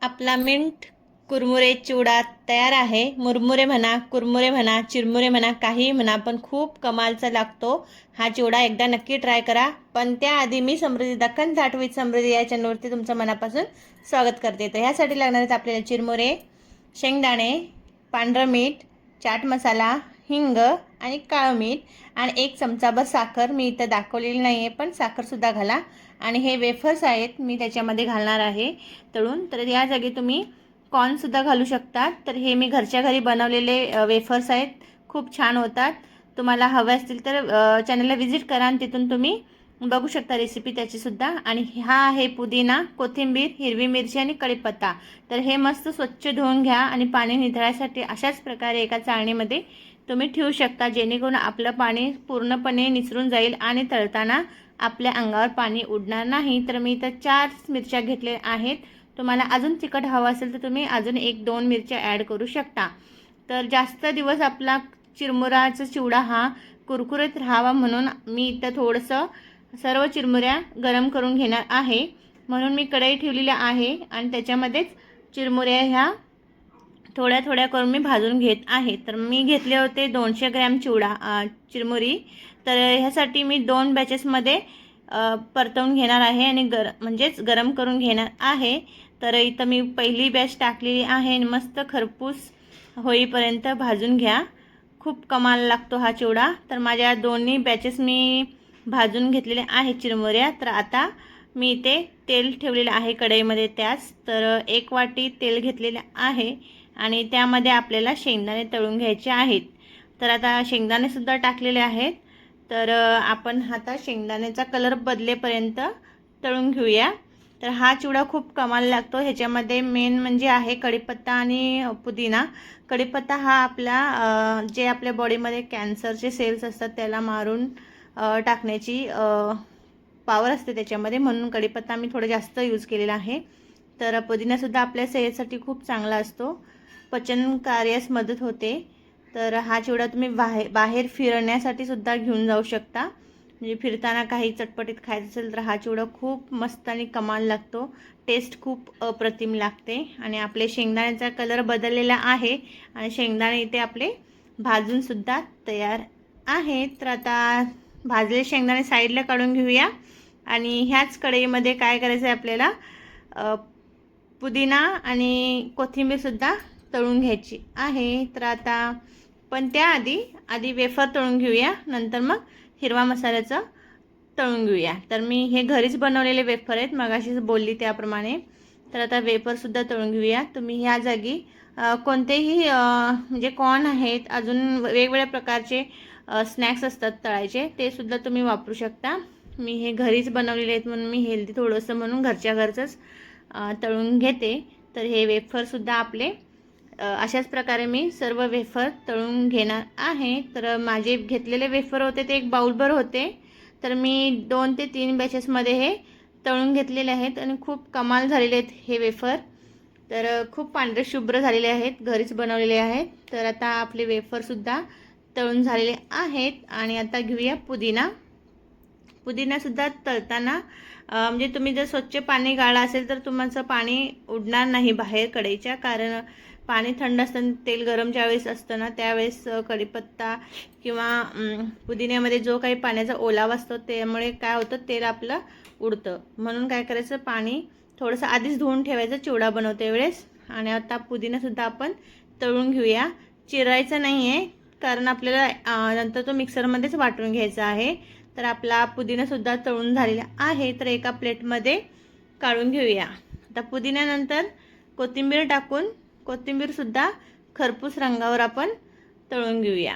आपला मिंट कुरमुरे चिवडा तयार आहे। मुरमुरे म्हणा, कुरमुरे म्हणा, चिरमुरे म्हणा, काहीही म्हणा, पण खूप कमालचा लागतो हा चिवडा। एकदा नक्की ट्राय करा। पण त्याआधी मी समृद्धी दक्कन थाट विथ समृद्धी या चॅनलवरती तुमचं मनापासून स्वागत करते। तर ह्यासाठी लागणार आहेत आपल्याला चिरमुरे, शेंगदाणे, पांढरं मीठ, चाट मसाला, हिंग आणि काळं मीठ आणि 1 चमचाभर साखर। मी इथं दाखवलेली नाही आहे, पण साखरसुद्धा घाला। आणि हे वेफर्स आहेत, मी त्याच्यामध्ये घालणार आहे तळून। तर या जागी तुम्ही कॉर्नसुद्धा घालू शकता। तर हे मी घरच्या घरी बनवलेले वेफर्स आहेत, खूप छान होतात। तुम्हाला हवे असतील तर चॅनलला व्हिजिट करा आणि तिथून तुम्ही बघू शकता रेसिपी त्याचीसुद्धा। आणि हा आहे पुदिना, कोथिंबीर, हिरवी मिरची आणि कढीपत्ता। तर हे मस्त स्वच्छ धुवून घ्या आणि पाणी निथळायसाठी अशाच प्रकारे एका चाळणीमध्ये तुम्ही ठेवू शकता, जेणेकरून आपलं पाणी पूर्णपणे निसरून जाईल आणि तळताना आपल्या अंगावर पाणी उडणार नाही। तर मी इथं 4 मिरच्या घेतलेल्या आहेत। तुम्हाला अजून तिखट हवं असेल तर तुम्ही अजून 1-2 मिरच्या ॲड करू शकता। तर जास्त दिवस आपला चिरमुऱ्याचा चिवडा हा कुरकुरीत राहावा म्हणून मी इथं थोडंसं सर्व चिरमुऱ्या गरम करून घेणार आहे। म्हणून मी कढई ठेवलेली आहे आणि त्याच्यामध्येच चिरमुऱ्या ह्या थोड्या थोड्या करून मी भाजून घेत आहे। तर मी घेतले होते 200 ग्रॅम चिरमुरी। तर ह्यासाठी मी 2 बॅचेसमध्ये परतवून घेणार आहे आणि म्हणजेच गरम करून घेणार आहे। तर इथं मी पहिली बॅच टाकलेली आहे आणि मस्त खरपूस होईपर्यंत भाजून घ्या। खूप कमाल लागतो हा चिवडा। तर माझ्या दोन्ही बॅचेस मी भाजून घेतलेले आहे चिरमुऱ्या। तर आता मी इथे तेल ठेवलेलं आहे कढईमध्ये त्याच। तर 1 वाटी तेल घेतलेले आहे आणि त्यामध्ये आपल्याला शेंगदाणे तळून घ्यायचे आहेत। तर आता शेंगदाणेसुद्धा टाकलेले आहेत। तर आपण आता शेंगदाण्याचा कलर बदलेपर्यंत तळून घेऊया। तर हा चिवडा खूप कमाल लागतो। ह्याच्यामध्ये मेन म्हणजे आहे कढीपत्ता आणि पुदिना। कढीपत्ता हा आपला जे आपल्या बॉडीमध्ये कॅन्सरचे सेल्स असतात त्याला मारून टाकण्याची पॉवर असते त्याच्यामध्ये, म्हणून कढीपत्ता मी थोडं जास्त यूज केलेला आहे। तर पुदिनासुद्धा आपल्या सेहतसाठी खूप चांगला असतो, पचन कार्यास मदत होते। तर हा चिवडा तुम्ही बाहेर फिरण्यासाठी सुद्धा घेऊन जाऊ शकता। म्हणजे फिरताना काही चटपटीत खायचं असेल तर हा चिवडा खूप मस्त आणि कमाल लागतो। टेस्ट खूप अप्रतिम लागते। आणि आपले शेंगदाण्याचा कलर बदललेला आहे आणि शेंगदाणे इथे आपले भाजूनसुद्धा तयार आहे। तर आता भाजलेले शेंगदाणे साईडला काढून घेऊया आणि ह्याच कढईमध्ये काय करायचं आहे आपल्याला, पुदिना आणि कोथिंबीरसुद्धा तळून घ्यायची आहे। तर आता पण त्याआधी वेफर तळून घेऊया, नंतर मग हिरवा मसाल्याचं तळून घेऊया। तर मी हे घरीच बनवलेले वेफर आहेत, मगाशीच बोलली त्याप्रमाणे। तर आता वेफरसुद्धा तळून घेऊया। तुम्ही ह्या जागी कोणतेही म्हणजे कॉर्न आहेत, अजून वेगवेगळ्या प्रकारचे स्नॅक्स असतात तळायचे, ते सुद्धा तुम्ही वापरू शकता। मी हे घरीच बनवलेले आहेत म्हणून मी हेल्दी थोडंसं म्हणून घरच्या घरचंच तळून घेते। तर हे वेफरसुद्धा आपले अशाच प्रकारे मी सर्व वेफर तळून घेणार आहे। तर माझे घेतलेले वेफर होते ते 1 बाउलभर होते। तर मी 2 ते 3 बॅचेसमध्ये हे तळून घेतलेले आहेत आणि खूप कमाल झालेले आहेत हे वेफर। तर खूप पांढरे शुभ्र झालेले आहेत, घरीच बनवलेले आहेत। तर आता आपले वेफरसुद्धा तळून झालेले आहेत। आणि आता घेऊया पुदिनासुद्धा तळताना म्हणजे तुम्ही जर स्वच्छ पाणी गाळलं असेल तर तुमचं पाणी उडणार नाही बाहेर कढईच्या, कारण पाणी थंड असताना तेल गरम ज्यावेळेस असतं ना त्यावेळेस कढीपत्ता किंवा पुदिन्यामध्ये जो काही पाण्याचा ओलावा असतो त्यामुळे काय होतं, तेल आपलं उडतं। म्हणून काय करायचं, पाणी थोडंसं आधीच धुवून ठेवायचं चिवडा बनवते वेळेस। आणि आता पुदिनासुद्धा आपण तळून घेऊया, चिरायचं नाही आहे, कारण आपल्याला नंतर तो मिक्सरमध्येच वाटून घ्यायचा आहे। तर आपला पुदिनासुद्धा तळून झालेला आहे। तर एका प्लेटमध्ये काढून घेऊया। आता पुदिन्यानंतर कोथिंबीर टाकून कोथिंबीरसुद्धा खरपूस रंगावर आपण तळून घेऊया।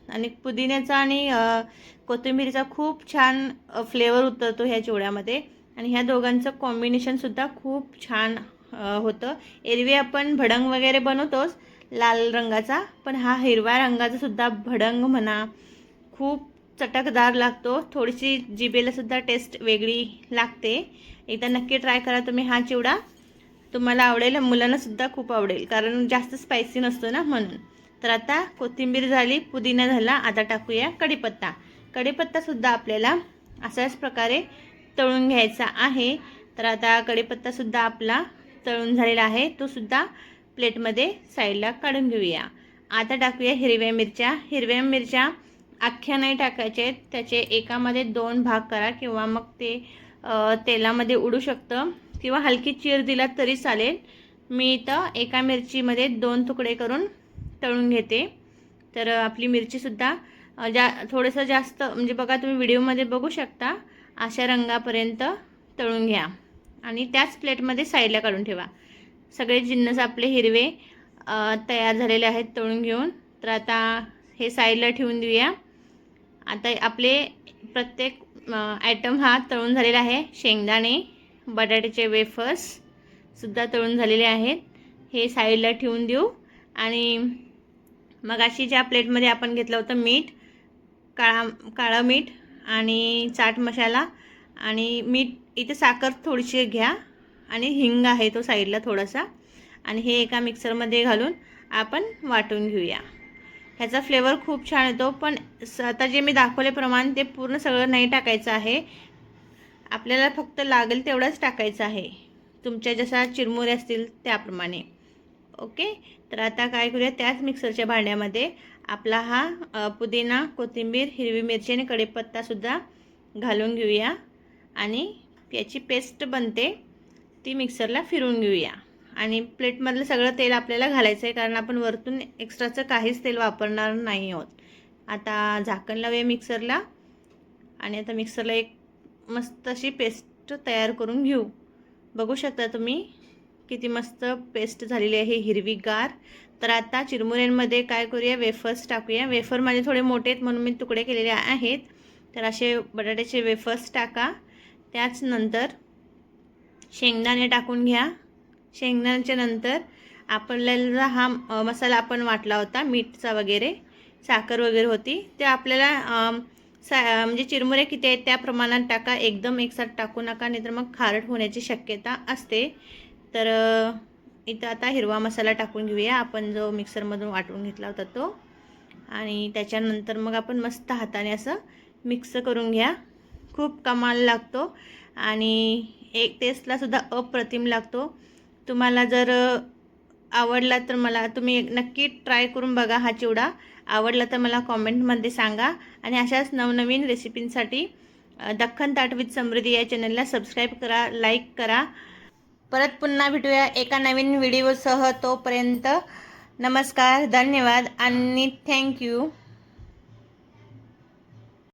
आणि पुदिन्याचा आणि कोथिंबीरीचा खूप छान फ्लेवर उतरतो ह्या चिवड्यामध्ये आणि ह्या दोघांचं कॉम्बिनेशनसुद्धा खूप छान होतं। एरवी आपण भडंग वगैरे बनवतोच लाल रंगाचा, पण हा हिरव्या रंगाचा सुद्धा भडंग म्हणा खूप चटकदार लागतो। थोडीशी जिभेलासुद्धा टेस्ट वेगळी लागते। एकदा नक्की ट्राय करा तुम्ही हा चिवडा, तुम्हाला आवडेल, मुलांनासुद्धा खूप आवडेल, कारण जास्त स्पायसी नसतो ना म्हणून। तर आता कोथिंबीर झाली, पुदिना झाला, आता टाकूया कढीपत्ता। कढीपत्तासुद्धा आपल्याला अशाच प्रकारे तळून घ्यायचा आहे। तर आता कढीपत्तासुद्धा आपला तळून झालेला आहे, तो सुद्धा प्लेटमध्ये साईडला काढून घेऊया. आता टाकूया हिरव्या मिरच्या. हिरव्या मिरच्या अख्ख्या नाही टाकायचे, त्याचे एकामध्ये 2 भाग करा किंवा मग ते तेलामध्ये उडू शकतं किंवा हलकी चीर दिला तरी चालेल. मी इथं एका मिरचीमध्ये 2 तुकडे करून तळून घेते. तर आपली मिरचीसुद्धा थोडंसं जास्त म्हणजे बघा तुम्ही व्हिडिओमध्ये बघू शकता, अशा रंगापर्यंत तळून घ्या आणि त्याच प्लेटमध्ये साईडला काढून ठेवा. सगळे जिन्नस आपले हिरवे तयार झालेले आहेत तळून घेऊन. तर आता हे साईडला ठेवून देऊया. आता आपले प्रत्येक आयटम हा तळून झालेला आहे. शेंगदाणे, बटाट्याचे वेफर्ससुद्धा तळून झालेले आहेत. हे साईडला ठेवून देऊ. आणि मगाशी ज्या प्लेटमध्ये आपण घेतलं होतं मीठ, काळं मीठ आणि चाट मसाला आणि मीठ, इथे साखर थोडीशी घ्या आणि हिंग आहे तो साईडला थोडासा, आणि हे एका मिक्सरमध्ये घालून आपण वाटून घेऊया. ह्याचा फ्लेवर खूप छान येतो. पण आता जे मी दाखवल्याप्रमाणे ते पूर्ण सगळं नाही टाकायचं आहे, आपल्याला फक्त लागेल तेवढंच टाकायचं आहे, तुमच्या जसा चिरमुरे असतील त्याप्रमाणे. ओके. तर आता काय करूया, त्याच मिक्सरच्या भांड्यामध्ये आपला हा पुदिना, कोथिंबीर, हिरवी मिरची आणि कढीपत्तासुद्धा घालून घेऊया आणि याची पेस्ट बनते ती मिक्सरला फिरवून घेऊया. आणि प्लेटमधलं सगळं तेल आपल्याला घालायचं आहे, कारण आपण वरतून एक्स्ट्राचं काहीच तेल वापरणार नाही आहोत. आता झाकण लावूया मिक्सरला आणि आता मिक्सरला एक मस्त अशी पेस्ट तयार करून घेऊ. बघू शकता तुम्ही किती मस्त पेस्ट झालेली आहे हिरवीगार. तर आता चिरमुऱ्यांमध्ये काय करूया, वेफर्स टाकूया. वेफर माझे थोडे मोठे आहेत म्हणून मी तुकडे केलेले आहेत. तर असे बटाट्याचे वेफर्स टाका. त्याच नंतर शेंगदाणे टाकून घ्या. शेंगदाण्याच्या नंतर आपल्याला हा मसाला आपण वाटला होता, मीठचा वगैरे, साखर वगैरे होती, ते आपल्याला म्हणजे चिरमुरे किती आहेत त्या प्रमाणात टाका. एकदम एकसाथ टाकू नका, नाहीतर मग खारट होण्याची शक्यता असते. तर इथं आता हिरवा मसाला टाकून घेऊया, आपण जो मिक्सरमधून वाटून घेतला होता तो. आणि त्याच्यानंतर मग आपण मस्त हाताने असं मिक्स करून घ्या. खूप कमाल लागतो आणि एक टेस्टलासुद्धा अप्रतिम लागतो. तुम्हाला जर आवडला तर मला तुम्ही नक्की ट्राय करून बघा. हा चिवडा आवडला तर मला कॉमेंटमध्ये सांगा. आणि अशाच नवनवीन रेसिपींसाठी दख्खन ताट विथ समृद्धी या चॅनलला सबस्क्राईब करा, लाईक करा. परत पुन्हा भेटूया एका नवीन व्हिडिओसह. तोपर्यंत नमस्कार, धन्यवाद आणि थँक्यू.